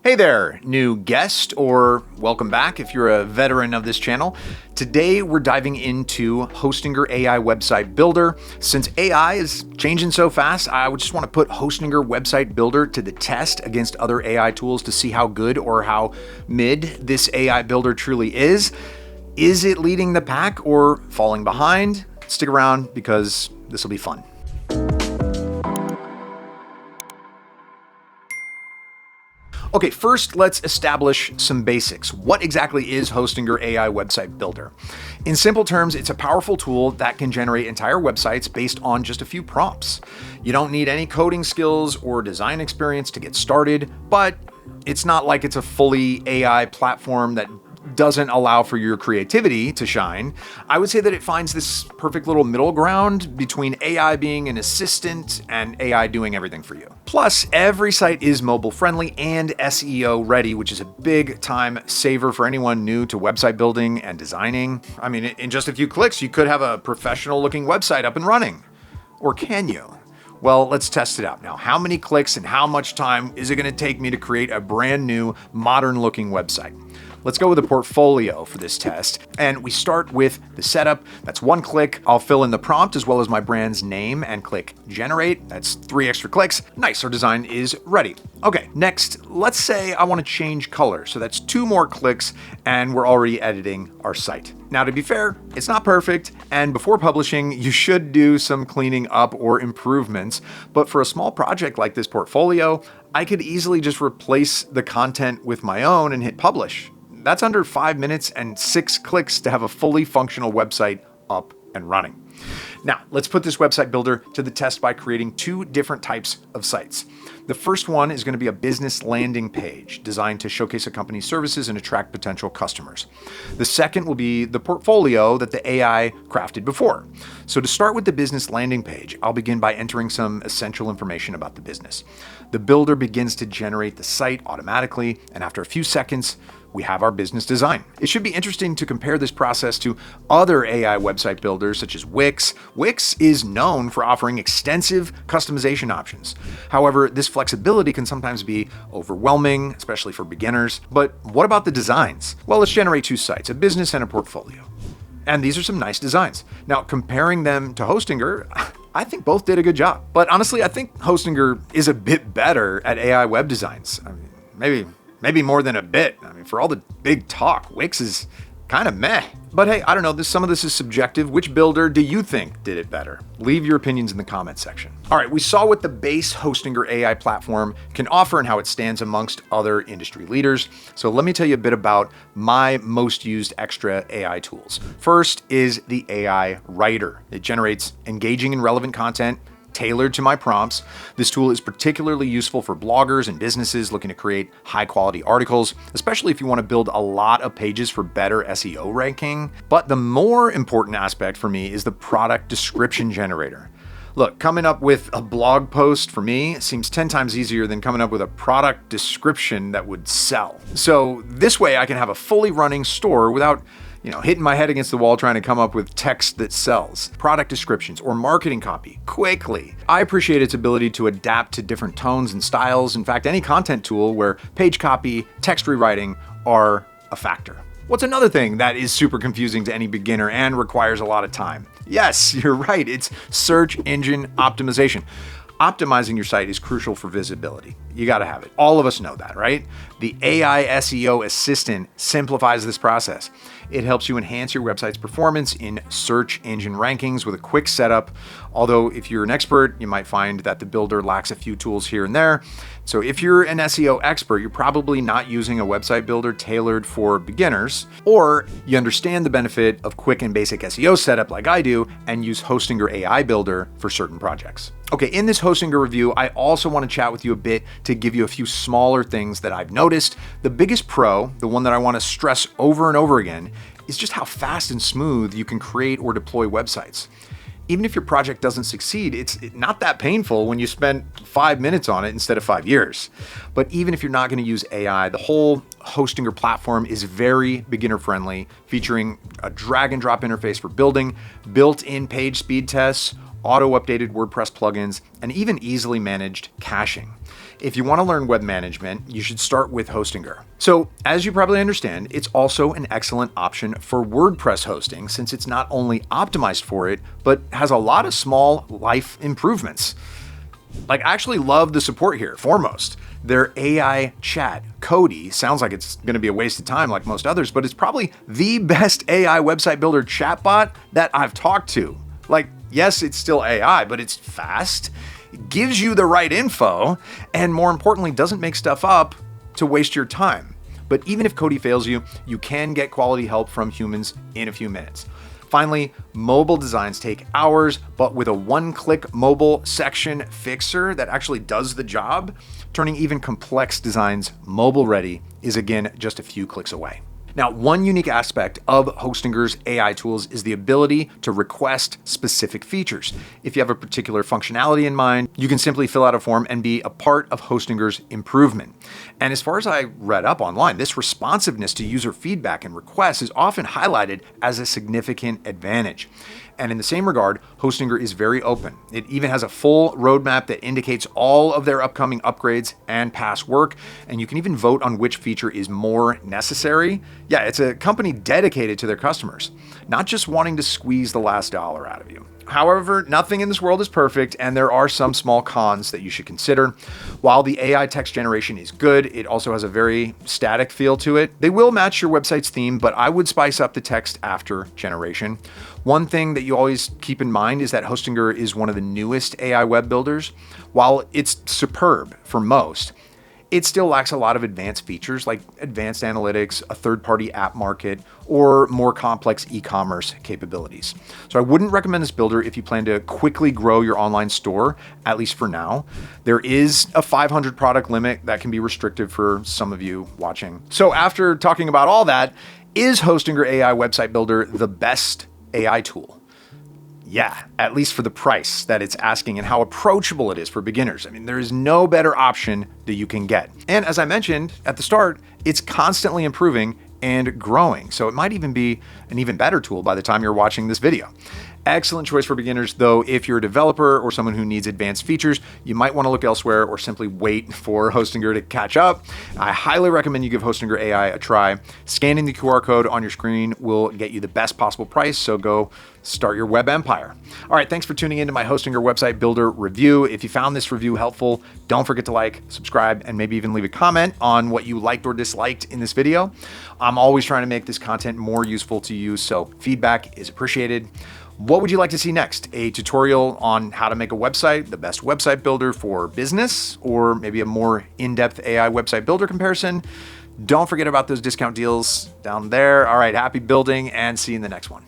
Hey there, new guest, or welcome back if you're a veteran of this channel. Today we're diving into Hostinger AI Website Builder. Since AI is changing so fast, I would just want to put Hostinger Website Builder to the test against other AI tools to see how good or how mid this AI builder truly is. Is it leading the pack or falling behind? Stick around because this will be fun. Okay, first let's establish some basics. What exactly is Hostinger AI Website Builder? In simple terms, it's a powerful tool that can generate entire websites based on just a few prompts. You don't need any coding skills or design experience to get started, but it's not like it's a fully AI platform that doesn't allow for your creativity to shine. I would say that it finds this perfect little middle ground between AI being an assistant and AI doing everything for you. Plus, every site is mobile friendly and SEO ready, which is a big time saver for anyone new to website building and designing. I mean, in just a few clicks, you could have a professional looking website up and running. Or can you? Well, let's test it out. Now, how many clicks and how much time is it going to take me to create a brand new, modern looking website? Let's go with a portfolio for this test. And we start with the setup. That's one click. I'll fill in the prompt as well as my brand's name and click generate. That's 3 extra clicks. Nice, our design is ready. Okay, next, let's say I want to change color. So that's 2 more clicks and we're already editing our site. Now, to be fair, it's not perfect, and before publishing, you should do some cleaning up or improvements. But for a small project like this portfolio, I could easily just replace the content with my own and hit publish. That's under 5 minutes and 6 clicks to have a fully functional website up and running. Now, let's put this website builder to the test by creating 2 different types of sites. The first one is going to be a business landing page designed to showcase a company's services and attract potential customers. The second will be the portfolio that the AI crafted before. So to start with the business landing page, I'll begin by entering some essential information about the business. The builder begins to generate the site automatically, and after a few seconds, we have our business design. It should be interesting to compare this process to other AI website builders such as Wix. Wix is known for offering extensive customization options. However, this flexibility can sometimes be overwhelming, especially for beginners. But what about the designs? Well, let's generate 2 sites, a business and a portfolio. And these are some nice designs. Now, comparing them to Hostinger, I think both did a good job. But honestly, I think Hostinger is a bit better at AI web designs. I mean, maybe more than a bit. I mean, for all the big talk, Wix is kind of meh. But hey, I don't know, some of this is subjective. Which builder do you think did it better? Leave your opinions in the comment section. All right, we saw what the base Hostinger AI platform can offer and how it stands amongst other industry leaders. So let me tell you a bit about my most used extra AI tools. First is the AI Writer. It generates engaging and relevant content tailored to my prompts. This tool is particularly useful for bloggers and businesses looking to create high-quality articles, especially if you want to build a lot of pages for better SEO ranking. But the more important aspect for me is the product description generator. Look, coming up with a blog post for me seems 10 times easier than coming up with a product description that would sell. So this way I can have a fully running store without hitting my head against the wall trying to come up with text that sells. Product descriptions or marketing copy quickly. I appreciate its ability to adapt to different tones and styles. In fact, any content tool where page copy, text rewriting are a factor. What's another thing that is super confusing to any beginner and requires a lot of time? Yes, you're right. It's search engine optimization. Optimizing your site is crucial for visibility. You gotta have it. All of us know that, right? The AI SEO assistant simplifies this process. It helps you enhance your website's performance in search engine rankings with a quick setup. Although if you're an expert, you might find that the builder lacks a few tools here and there. So if you're an SEO expert, you're probably not using a website builder tailored for beginners, or you understand the benefit of quick and basic SEO setup like I do and use Hostinger AI Builder for certain projects. Okay, in this Hostinger review, I also want to chat with you a bit to give you a few smaller things that I've noticed. The biggest pro, the one that I want to stress over and over again, is just how fast and smooth you can create or deploy websites. Even if your project doesn't succeed, it's not that painful when you spend 5 minutes on it instead of 5 years. But even if you're not going to use AI, the whole Hostinger platform is very beginner friendly, featuring a drag and drop interface for building, built-in page speed tests, auto-updated WordPress plugins, and even easily managed caching. If you want to learn web management, you should start with Hostinger. So, as you probably understand, it's also an excellent option for WordPress hosting since it's not only optimized for it, but has a lot of small life improvements. Like, I actually love the support here, foremost. Their AI chat, Cody, sounds like it's going to be a waste of time like most others, but it's probably the best AI website builder chatbot that I've talked to. Like, yes, it's still AI, but it's fast, it gives you the right info, and more importantly, doesn't make stuff up to waste your time. But even if Cody fails you, you can get quality help from humans in a few minutes. Finally, mobile designs take hours, but with a one-click mobile section fixer that actually does the job, turning even complex designs mobile ready is again just a few clicks away. Now, one unique aspect of Hostinger's AI tools is the ability to request specific features. If you have a particular functionality in mind, you can simply fill out a form and be a part of Hostinger's improvement. And as far as I read up online, this responsiveness to user feedback and requests is often highlighted as a significant advantage. And in the same regard, Hostinger is very open. It even has a full roadmap that indicates all of their upcoming upgrades and past work, and you can even vote on which feature is more necessary. Yeah, it's a company dedicated to their customers, not just wanting to squeeze the last dollar out of you. However, nothing in this world is perfect, and there are some small cons that you should consider. While the AI text generation is good, it also has a very static feel to it. They will match your website's theme, but I would spice up the text after generation. One thing that you always keep in mind is that Hostinger is one of the newest AI web builders. While it's superb for most, it still lacks a lot of advanced features like advanced analytics, a third-party app market, or more complex e-commerce capabilities. So I wouldn't recommend this builder if you plan to quickly grow your online store, at least for now. There is a 500 product limit that can be restrictive for some of you watching. So after talking about all that, is Hostinger AI Website Builder the best AI tool? Yeah, at least for the price that it's asking and how approachable it is for beginners. I mean, there is no better option that you can get. And as I mentioned at the start, it's constantly improving and growing. So it might even be an even better tool by the time you're watching this video. Excellent choice for beginners, though. If you're a developer or someone who needs advanced features, you might want to look elsewhere or simply wait for Hostinger to catch up. I highly recommend you give Hostinger AI a try. Scanning the QR code on your screen will get you the best possible price, so go start your web empire. All right, thanks for tuning into my Hostinger Website Builder review. If you found this review helpful, don't forget to like, subscribe, and maybe even leave a comment on what you liked or disliked in this video. I'm always trying to make this content more useful to you, so feedback is appreciated. What would you like to see next? A tutorial on how to make a website, the best website builder for business, or maybe a more in-depth AI website builder comparison? Don't forget about those discount deals down there. All right, happy building and see you in the next one.